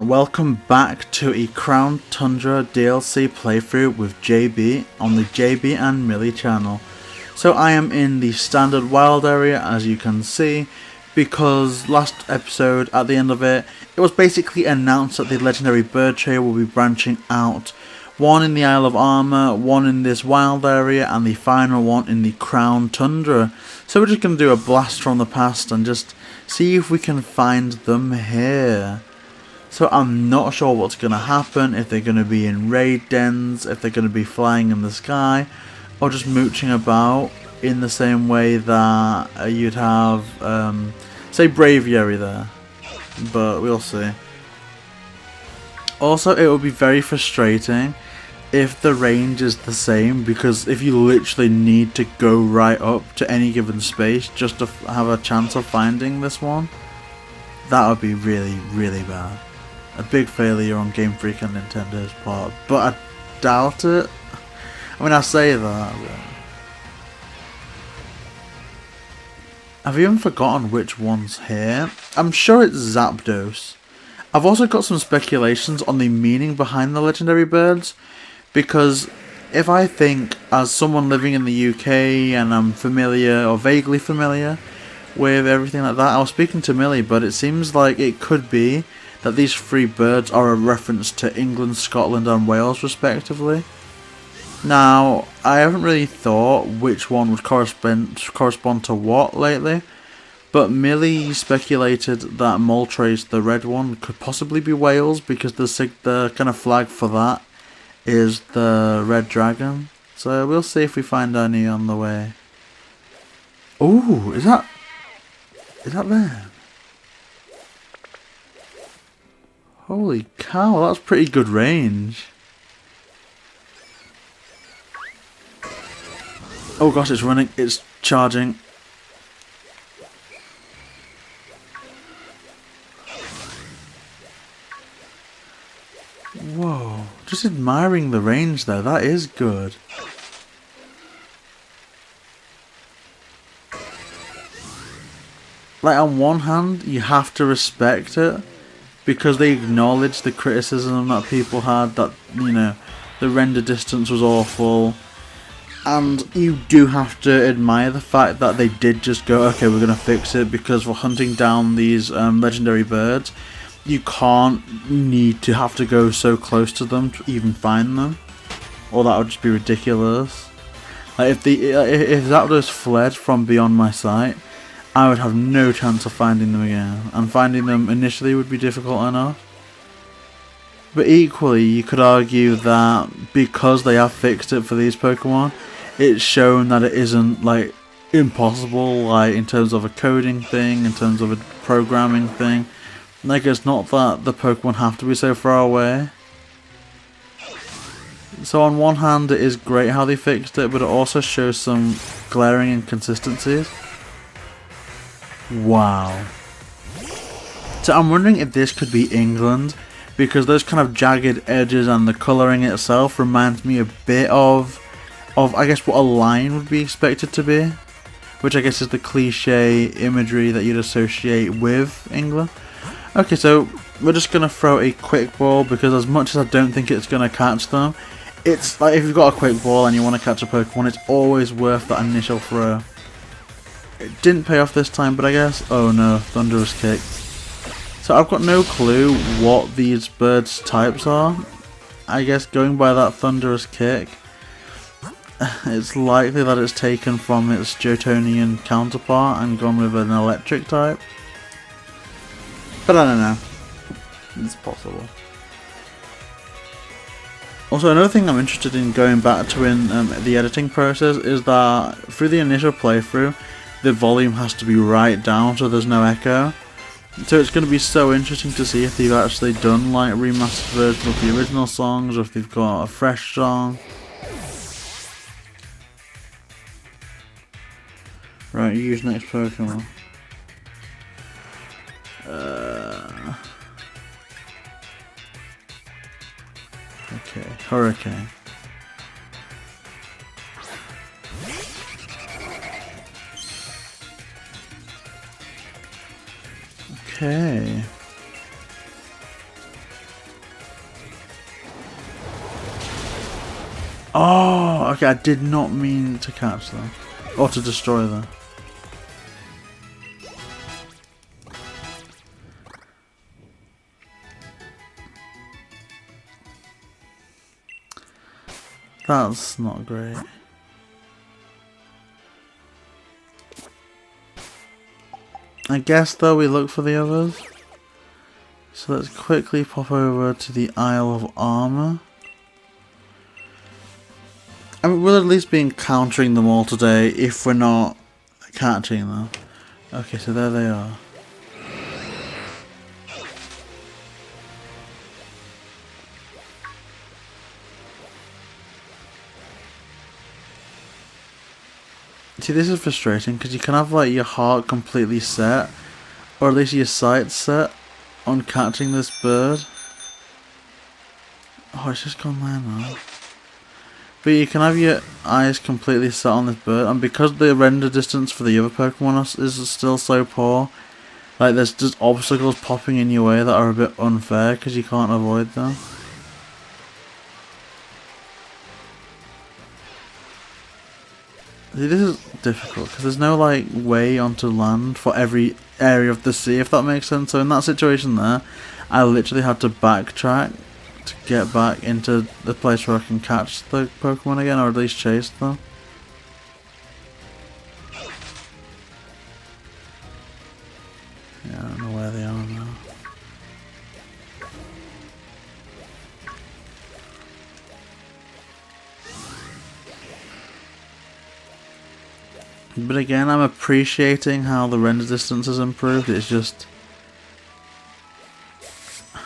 Welcome back to a Crown Tundra DLC playthrough with JB on the JB and Millie channel. So I am in the standard wild area, as you can see, because last episode, at the end of it, it was basically announced that the legendary bird trio will be branching out. One in the Isle of Armor, one in this wild area, and the final one in the Crown Tundra. So we're just going to do a blast from the past and just see if we can find them here. So I'm not sure what's going to happen, if they're going to be in raid dens, if they're going to be flying in the sky, or just mooching about in the same way that you'd have, say, Braviary there. But we'll see. Also, it would be very frustrating if the range is the same, because if you literally need to go right up to any given space just to have a chance of finding this one, that would be really, really bad. A big failure on Game Freak and Nintendo's part, but I doubt it. I mean, I say that, but I've even forgotten which one's here. I'm sure it's Zapdos. I've also got some speculations on the meaning behind the legendary birds, because if I think, as someone living in the UK and I'm familiar or vaguely familiar with everything like that, I was speaking to Millie, but it seems like it could be that these three birds are a reference to England, Scotland and Wales respectively. Now, I haven't really thought which one would correspond to what lately, but Millie speculated that Moltres, the red one, could possibly be Wales, because the kind of flag for that is the red dragon. So we'll see if we find any on the way. Ooh, is that there? Holy cow, that's pretty good range. Oh gosh, it's running, it's charging. Whoa, just admiring the range though, that is good. Like, on one hand, you have to respect it, because they acknowledged the criticism that people had, that, you know, the render distance was awful. And you do have to admire the fact that they did just go, okay, we're going to fix it, because for hunting down these legendary birds, you can't need to have to go so close to them to even find them, or that would just be ridiculous. Like, if Zapdos fled from beyond my sight, I would have no chance of finding them again, and finding them initially would be difficult enough. But equally, you could argue that because they have fixed it for these Pokemon, it's shown that it isn't, like, impossible, like, in terms of a coding thing, in terms of a programming thing. Like, it's not that the Pokemon have to be so far away. So on one hand, it is great how they fixed it, but it also shows some glaring inconsistencies. Wow. So I'm wondering if this could be England, because those kind of jagged edges and the colouring itself reminds me a bit of I guess what a lion would be expected to be, which I guess is the cliche imagery that you'd associate with England. Okay, so we're just going to throw a quick ball, because as much as I don't think it's going to catch them, it's like if you've got a quick ball and you want to catch a Pokemon, it's always worth that initial throw. It didn't pay off this time, but I guess... Oh no, Thunderous Kick. So I've got no clue what these birds' types are. I guess going by that Thunderous Kick, it's likely that it's taken from its Jotonian counterpart and gone with an electric type. But I don't know. It's possible. Also, another thing I'm interested in going back to in the editing process is that through the initial playthrough, the volume has to be right down so there's no echo. So it's going to be so interesting to see if they've actually done like remastered versions of the original songs, or if they've got a fresh song. Right, use next Pokemon. Okay, Hurricane. Okay. Okay, I did not mean to catch them. Or to destroy them. That's not great. I guess though we look for the others. So let's quickly pop over to the Isle of Armor. I mean, we'll at least be encountering them all today if we're not catching them. Okay, so there they are. See, this is frustrating because you can have like your heart completely set, or at least your sights set on catching this bird. Oh, it's just gone there now. But you can have your eyes completely set on this bird, and because the render distance for the other Pokemon is still so poor, like there's just obstacles popping in your way that are a bit unfair because you can't avoid them. See, this is difficult because there's no like way onto land for every area of the sea, if that makes sense. So in that situation there, I literally had to backtrack to get back into the place where I can catch the Pokemon again, or at least chase them. Yeah, I don't know where they are now. But again, I'm appreciating how the render distance has improved. It's just, I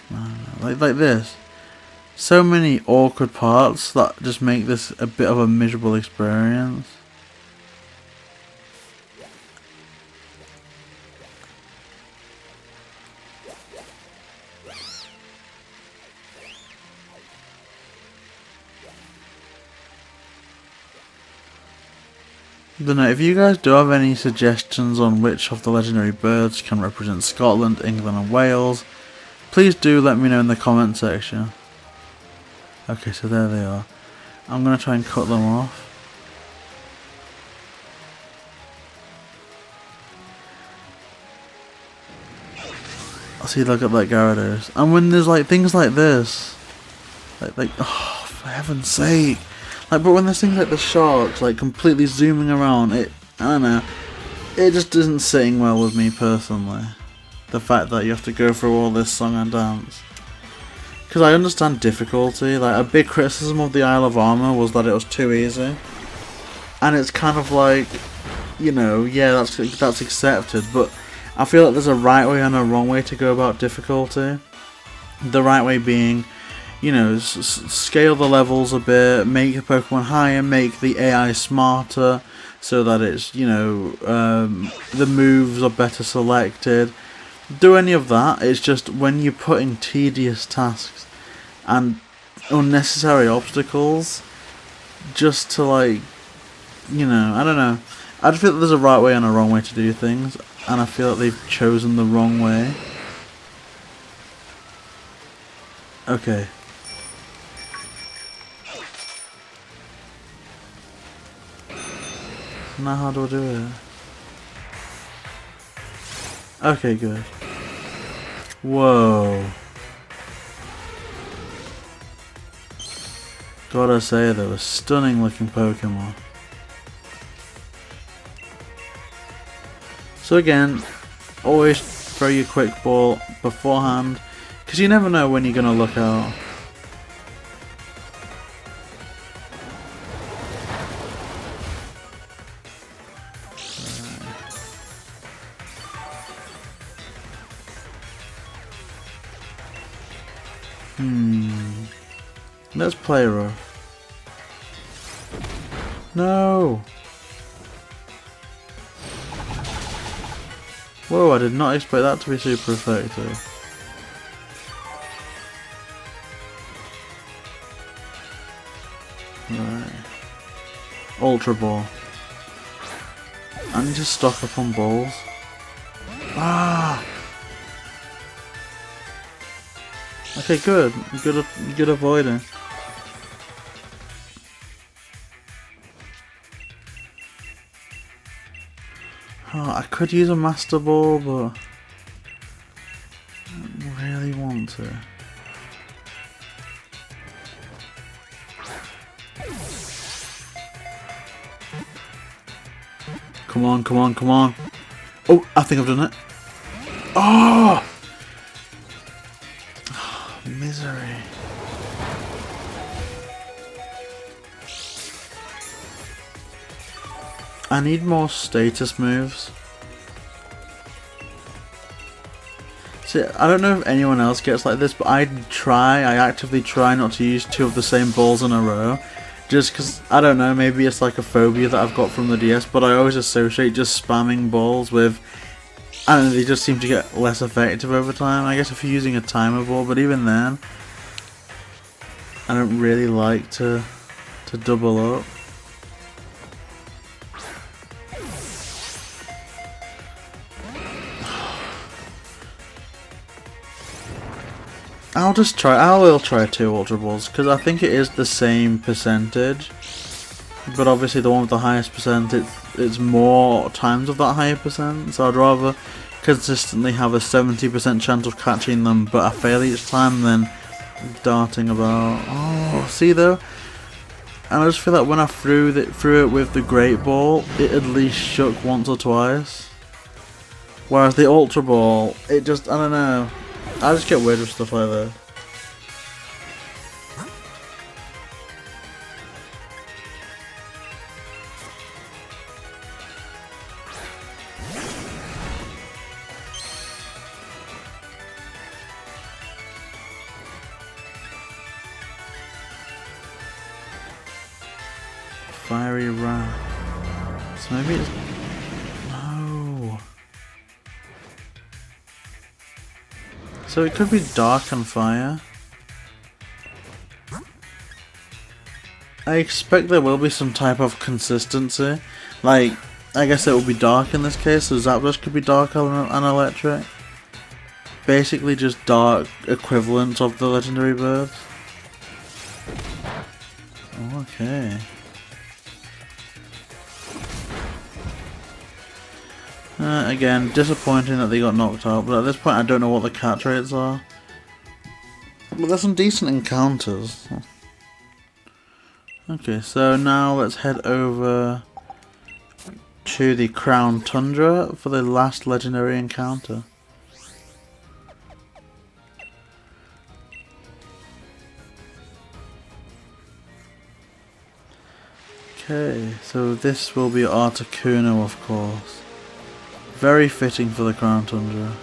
don't know, like this. So many awkward parts that just make this a bit of a miserable experience. I don't know, if you guys do have any suggestions on which of the legendary birds can represent Scotland, England and Wales, please do let me know in the comment section. Okay, so there they are. I'm going to try and cut them off. I'll see, look at that Gyarados. And when there's like things like this, like oh, for heaven's sake. Like, but when there's things like the sharks, like completely zooming around, I don't know, it just isn't sitting well with me personally. The fact that you have to go through all this song and dance. Because I understand difficulty, like a big criticism of the Isle of Armor was that it was too easy. And it's kind of like, you know, yeah, that's accepted, but I feel like there's a right way and a wrong way to go about difficulty. The right way being, you know, scale the levels a bit, make the Pokemon higher, make the AI smarter, so that it's, you know, the moves are better selected. Do any of that. It's just when you're putting tedious tasks and unnecessary obstacles just to, like, you know, I don't know. I just feel that there's a right way and a wrong way to do things, and I feel that they've chosen the wrong way. Okay. Now how do I do it? Okay, good. Whoa. Gotta say, they were stunning looking Pokemon. So again, always throw your quick ball beforehand, because you never know when you're gonna look out. Let's play rough. No! Whoa, I did not expect that to be super effective. Right. Ultra Ball. I need to stock up on balls. Ah! Okay, good. Good avoiding. could use a Master Ball, but I don't really want to. Come on, come on, come on. Oh, I think I've done it. Oh! Oh, misery. I need more status moves. See, I don't know if anyone else gets like this, but I actively try not to use 2 of the same balls in a row. Just because, I don't know, maybe it's like a phobia that I've got from the DS, but I always associate just spamming balls with, I don't know, they just seem to get less effective over time. I guess if you're using a timer ball, but even then, I don't really like to double up. I will try 2 Ultra Balls, because I think it is the same percentage, but obviously the one with the highest percent, it's more times of that higher percent, so I'd rather consistently have a 70% chance of catching them, but I fail each time than darting about. Oh, see though? And I just feel like when I threw it with the Great Ball, it at least shook once or twice, whereas the Ultra Ball, it just, I don't know. I just get weird with stuff like that. Fiery Wrath. So maybe it's... No. So it could be Dark and Fire. I expect there will be some type of consistency. Like, I guess it will be Dark in this case, so Zapdos could be Dark and Electric. Basically just Dark equivalents of the legendary birds. Okay. Again, disappointing that they got knocked out, but at this point I don't know what the catch rates are. But there's some decent encounters. Okay, so now let's head over to the Crown Tundra for the last legendary encounter. Okay, so this will be Articuno, of course. Very fitting for the Crown Tundra.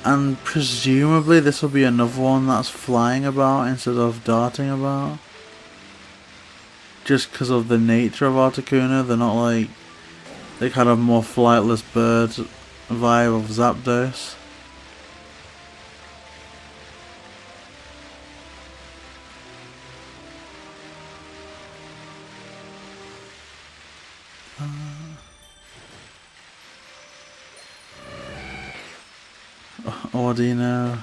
And presumably this will be another one that's flying about instead of darting about. Just because of the nature of Articuno, they're not like... They kind of more flightless bird vibe of Zapdos. Ordino.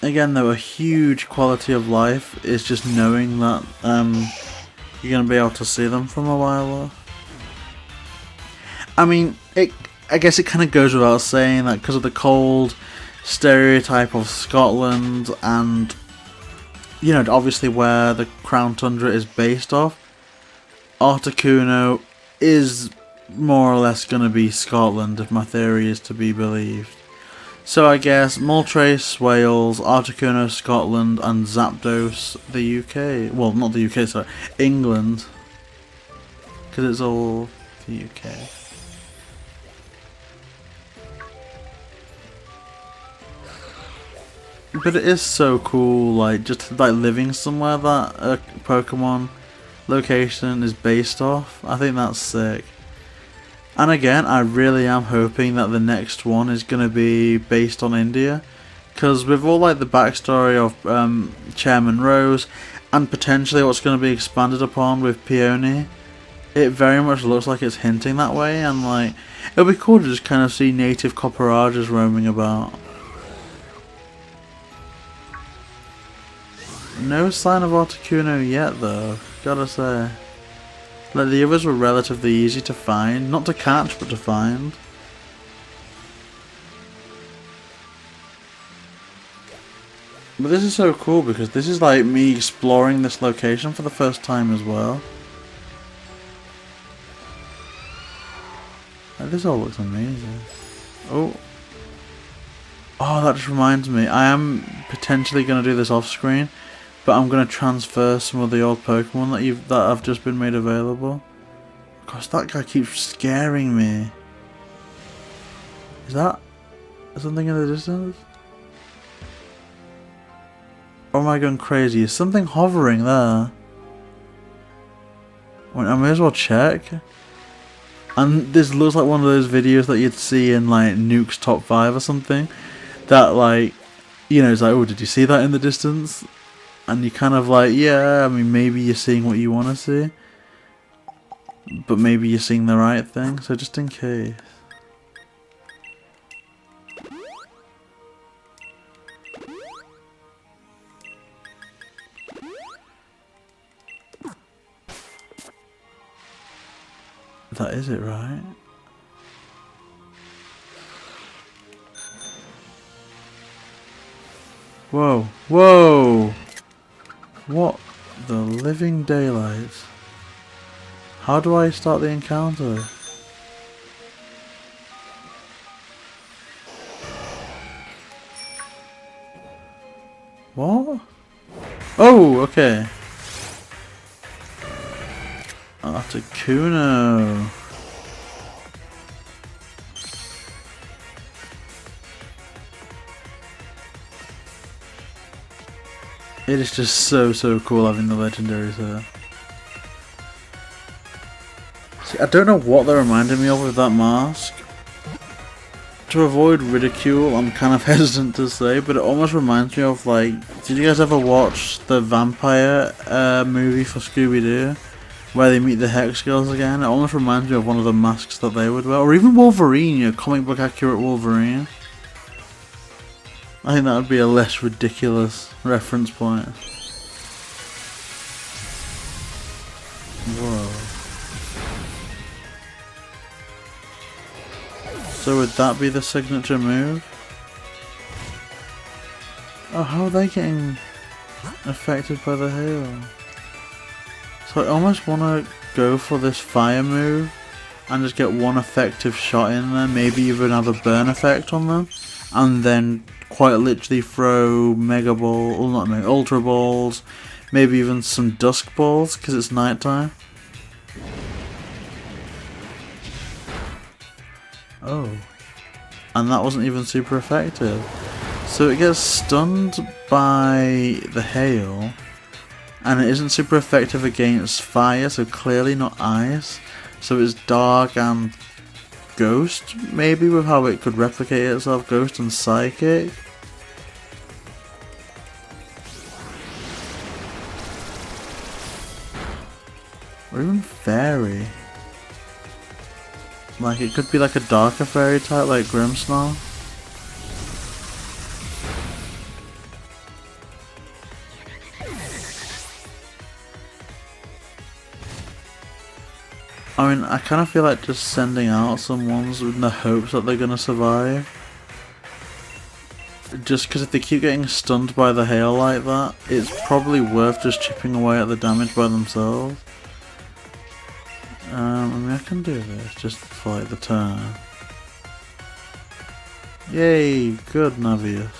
Again though, a huge quality of life is just knowing that you're going to be able to see them from a while off. I mean, I guess it kind of goes without saying that because of the cold stereotype of Scotland and, you know, obviously where the Crown Tundra is based off, Articuno is more or less going to be Scotland if my theory is to be believed. So I guess Moltres, Wales, Articuno, Scotland, and Zapdos, the UK. Well, not the UK, sorry, England. Because it's all the UK. But it is so cool, like, just like living somewhere that a Pokemon location is based off. I think that's sick. And again, I really am hoping that the next one is going to be based on India, because with all like the backstory of Chairman Rose and potentially what's going to be expanded upon with Peony, it very much looks like it's hinting that way, and like it'll be cool to just kind of see native Copperages roaming about. No sign of Articuno yet though, gotta say. Like, the others were relatively easy to find, not to catch but to find. But this is so cool because this is like me exploring this location for the first time as well. Like, this all looks amazing. Oh. Oh, that just reminds me. I am potentially going to do this off screen, but I'm going to transfer some of the old Pokemon that have just been made available. Gosh, that guy keeps scaring me. Is that something in the distance? Or am I going crazy? Is something hovering there? I may as well check. And this looks like one of those videos that you'd see in like Nuke's Top 5 or something. That, like, you know, it's like, oh, did you see that in the distance? And you kind of like, yeah, I mean, maybe you're seeing what you want to see. But maybe you're seeing the right thing, so just in case. That is it, right? Whoa, whoa! What the living daylights? How do I start the encounter? What? Oh, okay. Articuno. It is just so cool having the legendaries here. See, I don't know what they reminded me of with that mask. To avoid ridicule, I'm kind of hesitant to say, but it almost reminds me of, like, did you guys ever watch the vampire movie for Scooby-Doo? Where they meet the Hex Girls again? It almost reminds me of one of the masks that they would wear. Or even Wolverine, you know, comic book accurate Wolverine. I think that would be a less ridiculous reference point. Whoa. So would that be the signature move? Oh, how are they getting affected by the hail? So I almost want to go for this fire move and just get one effective shot in there, maybe even have a burn effect on them, and then quite literally throw Mega Ball, well not Mega, Ultra Balls, maybe even some Dusk Balls because it's nighttime. Oh, and that wasn't even super effective. So it gets stunned by the hail. And it isn't super effective against fire, so clearly not ice. So it's dark and ghost, maybe, with how it could replicate itself. Ghost and psychic. Or even fairy. Like, it could be like a darker fairy type, like Grimmsnarl. I mean, I kind of feel like just sending out some ones in the hopes that they're going to survive. Just because if they keep getting stunned by the hail like that, it's probably worth just chipping away at the damage by themselves. I mean, I can do this just for like the turn. Yay, good Navius.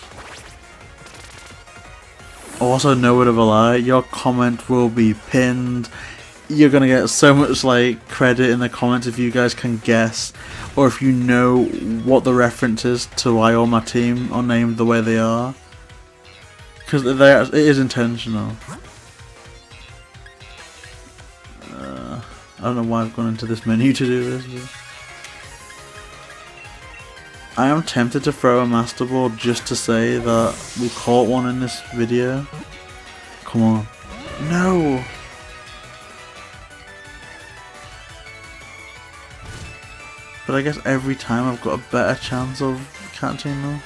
Also, no word of a lie, your comment will be pinned. You're gonna get so much like credit in the comments if you guys can guess, or if you know what the reference is to why all my team are named the way they are, because it is intentional. I don't know why I've gone into this menu to do this. But I am tempted to throw a Master Ball just to say that we caught one in this video. Come on, no. But I guess every time I've got a better chance of catching them.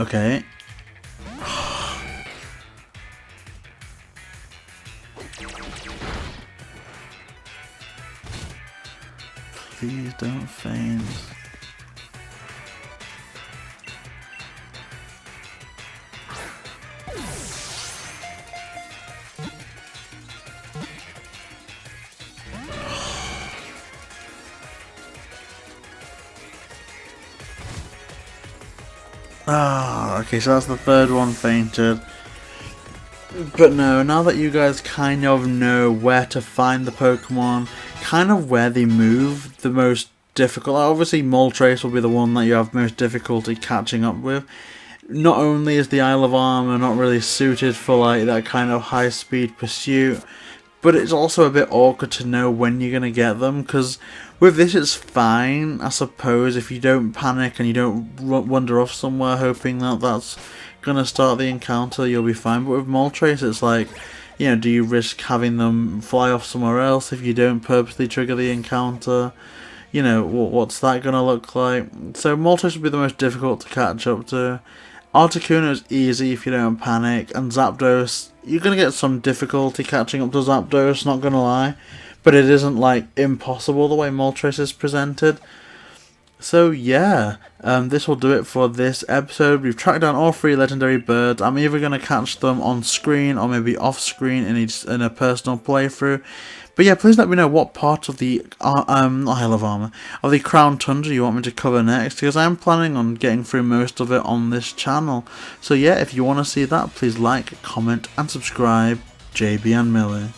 Okay. Please don't faint. Ah, okay, so that's the third one fainted. But no, now that you guys kind of know where to find the Pokemon, kind of where they move, the most difficult, obviously Moltres will be the one that you have most difficulty catching up with. Not only is the Isle of Armor not really suited for like that kind of high speed pursuit, but it's also a bit awkward to know when you're going to get them, because with this it's fine, I suppose, if you don't panic and you don't wander off somewhere hoping that that's going to start the encounter, you'll be fine. But with Moltres it's like, you know, do you risk having them fly off somewhere else if you don't purposely trigger the encounter? You know, what's that going to look like? So Moltres would be the most difficult to catch up to. Articuno is easy if you don't panic, and Zapdos, you're going to get some difficulty catching up to Zapdos, not going to lie, but it isn't like impossible the way Moltres is presented. So yeah, this will do it for this episode. We've tracked down all 3 legendary birds. I'm either going to catch them on screen or maybe off screen in a personal playthrough. But yeah, please let me know what part of the Isle of Armor, of the Crown Tundra you want me to cover next, because I'm planning on getting through most of it on this channel. So yeah, if you want to see that, please like, comment and subscribe. JB and Millie.